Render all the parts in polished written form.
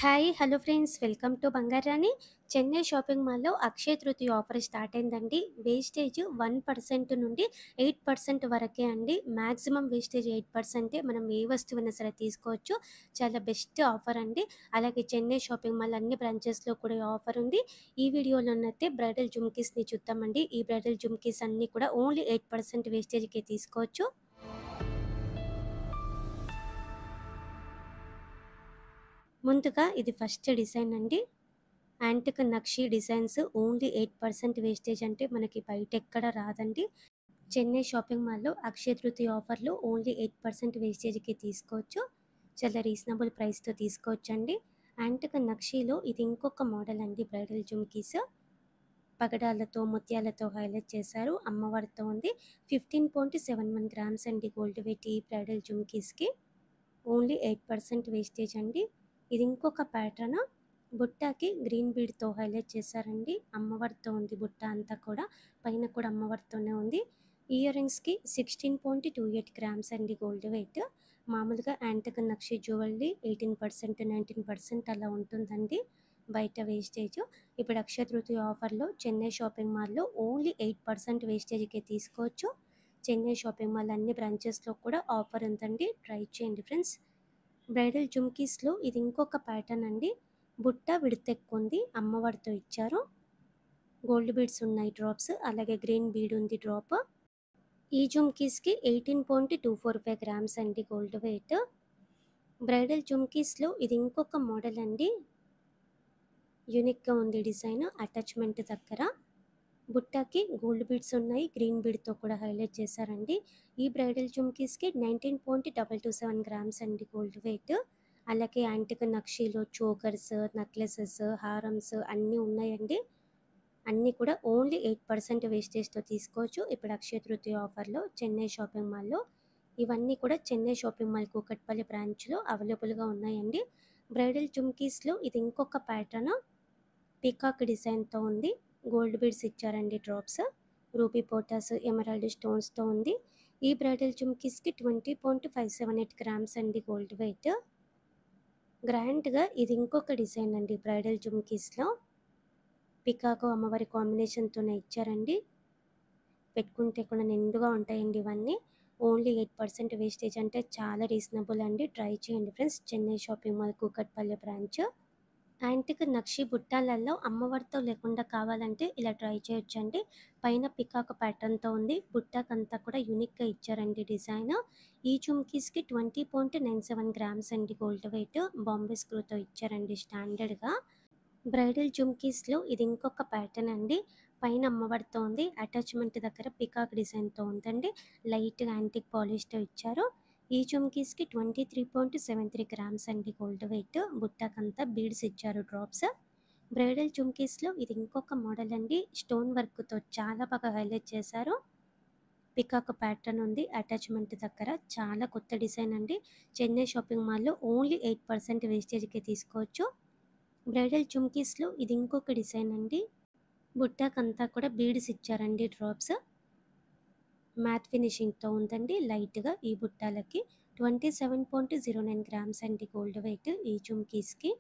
Hi hello friends, welcome to Bangarani. Chennai shopping మాల్లో Akshaya Tritiya offer start అయిందండి. Wastage 1% నుండి 8% వరకే అండి. Maximum wastage 8%. మనం ఏ వస్తువైనా సరే తీసుకోవచ్చు. చాలా బెస్ట్ ఆఫర్ అండి. అలాగే చెన్నై షాపింగ్ మాల్ అన్ని బ్రాంచెస్లో కూడా ఈ ఆఫర్ ఉంది. ఈ వీడియోలోనైతే బ్రైడల్ జుమ్కీస్ని చూద్దామండి. ఈ బ్రైడల్ జుమ్కీస్ అన్నీ కూడా ఓన్లీ 8% వేస్టేజ్కే తీసుకోవచ్చు. ముందుగా ఇది ఫస్ట్ డిజైన్ అండి. యాంటిక్ నక్షి డిజైన్స్ ఓన్లీ 8% వేస్టేజ్ అంటే మనకి బయట ఎక్కడ రాదండి. చెన్నై షాపింగ్ మాల్లో అక్షయ తృతీయ ఆఫర్లో ఓన్లీ 8% వేస్టేజ్కి తీసుకోవచ్చు. చాలా రీజనబుల్ ప్రైస్తో తీసుకోవచ్చండి. యాంటిక్ నక్షిలో ఇది ఇంకొక మోడల్ అండి. బ్రైడల్ జుమ్కీస్ పగడాలతో ముత్యాలతో హైలైట్ చేశారు. అమ్మవారితో ఉంది. 15.71 గ్రామ్స్ అండి గోల్డ్ వెయిట్ ఈ బ్రైడల్ జుమ్కీస్కి. ఓన్లీ 8% వేస్టేజ్ అండి. ఇది ఇంకొక ప్యాటర్న్. బుట్టాకి గ్రీన్ బీడ్తో హైలైట్ చేశారండి. అమ్మవారితో ఉంది బుట్ట అంతా కూడా. పైన కూడా అమ్మవారితోనే ఉంది. ఇయర్ రింగ్స్కి 16.28 గ్రామ్స్ అండి గోల్డ్ వెయిట్. మామూలుగా యాంటిక్ నక్షి జ్యువెలరీ 18%, 19% అలా ఉంటుందండి బయట వేస్టేజ్. ఇప్పుడు అక్షయ తృతీయ ఆఫర్లో చెన్నై షాపింగ్ మాల్లో ఓన్లీ 8% వేస్టేజ్కే తీసుకోవచ్చు. చెన్నై షాపింగ్ మాల్ అన్ని బ్రాంచెస్లో కూడా ఆఫర్ ఉందండి. ట్రై చేయండి ఫ్రెండ్స్. బ్రైడల్ జుమ్కీస్లో ఇది ఇంకొక ప్యాటర్న్ అండి. బుట్ట విడత ఎక్కువ ఉంది. అమ్మవారితో ఇచ్చారు. గోల్డ్ బీడ్స్ ఉన్నాయి డ్రాప్స్. అలాగే గ్రీన్ బీడ్ ఉంది డ్రాప్. ఈ జుమ్కీస్కి 18.245 గ్రామ్స్ అండి గోల్డ్ వెయిట్. బ్రైడల్ జుమ్కీస్లో ఇది ఇంకొక మోడల్ అండి. యూనిక్గా ఉంది డిజైన్. అటాచ్మెంట్ దగ్గర బుట్టాకి గోల్డ్ బీడ్స్ ఉన్నాయి. గ్రీన్ బీడ్తో కూడా హైలైట్ చేశారండి. ఈ బ్రైడల్ జుమ్కీస్కి 19.227 గ్రామ్స్ అండి గోల్డ్ వెయిట్. అలాగే యాంటిక్ నక్షీలో చోకర్స్, నెక్లెసెస్, హారమ్స్ అన్నీ ఉన్నాయండి. అన్నీ కూడా ఓన్లీ 8% వేస్టేజ్తో తీసుకోవచ్చు. ఇప్పుడు అక్షయ తృతీయ ఆఫర్లో చెన్నై షాపింగ్ మాల్లో ఇవన్నీ కూడా చెన్నై షాపింగ్ మాల్ కూకట్పల్లి బ్రాంచ్లో అవైలబుల్గా ఉన్నాయండి. బ్రైడల్ జుమ్కీస్లో ఇది ఇంకొక ప్యాటర్న్. పీకాక్ డిజైన్తో ఉంది. గోల్డ్ బీడ్స్ ఇచ్చారండి డ్రాప్స్. రూబీ పోటాస్, ఎమరాల్డ్ స్టోన్స్తో ఉంది. ఈ బ్రైడల్ జుమ్కీస్కి 20.578 గ్రామ్స్ అండి గోల్డ్ వెయిట్. గ్రాండ్గా ఇది ఇంకొక డిజైన్ అండి. బ్రైడల్ జుమ్కీస్లో పికాకో అమ్మవారి కాంబినేషన్తోనే ఇచ్చారండి. పెట్టుకుంటే కూడా నిండుగా ఉంటాయండి ఇవన్నీ. ఓన్లీ 8% వేస్టేజ్ అంటే చాలా రీజనబుల్ అండి. ట్రై చేయండి friends. Chennai shopping mall Kukatpally branch. Antique నక్షి బుట్టాలలో అమ్మవారితో లేకుండా కావాలంటే ఇలా ట్రై చేయొచ్చండి. పైన పికాక్ ప్యాటర్న్తో ఉంది. బుట్టాకంతా కూడా యూనిక్గా ఇచ్చారండి డిజైన్. ఈ జుమ్కీస్కి 20.97 గ్రామ్స్ అండి గోల్డ్ వెయిట్. బాంబే స్క్రూతో ఇచ్చారండి స్టాండర్డ్గా. బ్రైడల్ జుమ్కీస్లో ఇది ఇంకొక ప్యాటర్న్ అండి. పైన అమ్మవారితో ఉంది. అటాచ్మెంట్ దగ్గర పికాక్ డిజైన్తో ఉందండి. లైట్గా యాంటిక్ పాలిష్తో ఇచ్చారు. ఈ జుమ్కీస్కి 23.73 గ్రామ్స్ అండి గోల్డ్ వెయిట్. బుట్టాకంతా బీడ్స్ ఇచ్చారు డ్రాప్స్. బ్రైడల్ జుమ్కీస్లో ఇది ఇంకొక మోడల్ అండి. స్టోన్ వర్క్తో చాలా బాగా హైలైట్ చేశారు. పికాక్ ప్యాటర్న్ ఉంది అటాచ్మెంట్ దగ్గర. చాలా కొత్త డిజైన్ అండి. చెన్నై షాపింగ్ మాల్లో ఓన్లీ 8% వేస్టేజ్కే తీసుకోవచ్చు. బ్రైడల్ జుమ్కీస్లో ఇది ఇంకొక డిజైన్ అండి. బుట్టాకంతా కూడా బీడ్స్ ఇచ్చారండి డ్రాప్స్. మ్యాట్ ఫినిషింగ్తో ఉందండి. లైట్గా ఈ బుట్టాలకి 27.09 గ్రామ్స్ అండి గోల్డ్ వెయిట్ ఈ జుమ్కీస్కి.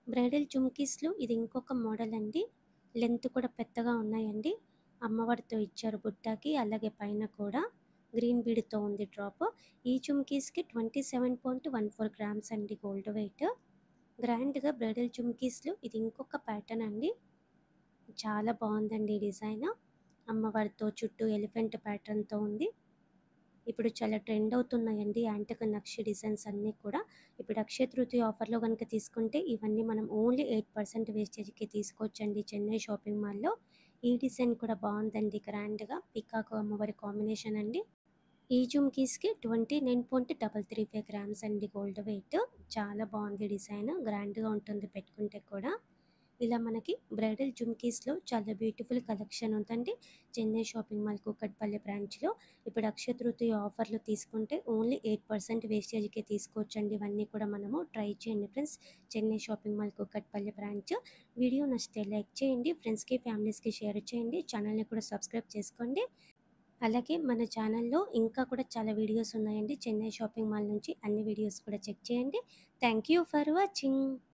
బ్రైడల్ జుమ్కీస్లో ఇది ఇంకొక మోడల్ అండి. లెంత్ కూడా పెద్దగా ఉన్నాయండి. అమ్మవారితో ఇచ్చారు బుట్టాకి. అలాగే పైన కూడా గ్రీన్ బీడ్తో ఉంది డ్రాప్. ఈ జుమ్కీస్కి 27.14 గ్రామ్స్ అండి గోల్డ్ వెయిట్. గ్రాండ్గా బ్రైడల్ జుమ్కీస్లో ఇది ఇంకొక ప్యాటర్న్ అండి. చాలా బాగుందండి ఈ డిజైన్. అమ్మవారితో చుట్టూ ఎలిఫెంట్ ప్యాటర్న్తో ఉంది. ఇప్పుడు చాలా ట్రెండ్ అవుతున్నాయండి యాంటిక్ నక్షి డిజైన్స్ అన్నీ కూడా. ఇప్పుడు అక్షయ తృతీయ ఆఫర్లో కనుక తీసుకుంటే ఇవన్నీ మనం ఓన్లీ 8% వేస్టేజ్కి తీసుకోవచ్చండి చెన్నై షాపింగ్ మాల్లో. ఈ డిజైన్ కూడా బాగుందండి. గ్రాండ్గా పికాక్ అమ్మవారి కాంబినేషన్ అండి. ఈ జుమ్కీస్కి 29.335 గ్రామ్స్ అండి గోల్డ్ వెయిట్. చాలా బాగుంది డిజైన్. గ్రాండ్గా ఉంటుంది పెట్టుకుంటే కూడా. ఇలా మనకి బ్రైడల్ జుమ్కీస్లో చాలా బ్యూటిఫుల్ కలెక్షన్ ఉందండి చెన్నై షాపింగ్ మాల్ కూకట్పల్లి బ్రాంచ్లో. ఇప్పుడు అక్షయ తృతీయ ఆఫర్లో తీసుకుంటే ఓన్లీ 8% వేస్టేజ్కే తీసుకోవచ్చండి. ఇవన్నీ కూడా మనము ట్రై చేయండి friends. Chennai shopping mall Kukatpally branch. Video నచ్చితే లైక్ చేయండి. ఫ్రెండ్స్కి ఫ్యామిలీస్కి షేర్ చేయండి. ఛానల్ని కూడా సబ్స్క్రైబ్ చేసుకోండి. అలాగే మన ఛానల్‌లో ఇంకా కూడా చాలా వీడియోస్ ఉన్నాయండి. చెన్నై షాపింగ్ మాల్ నుంచి అన్ని వీడియోస్ కూడా చెక్ చేయండి. Thank you for watching.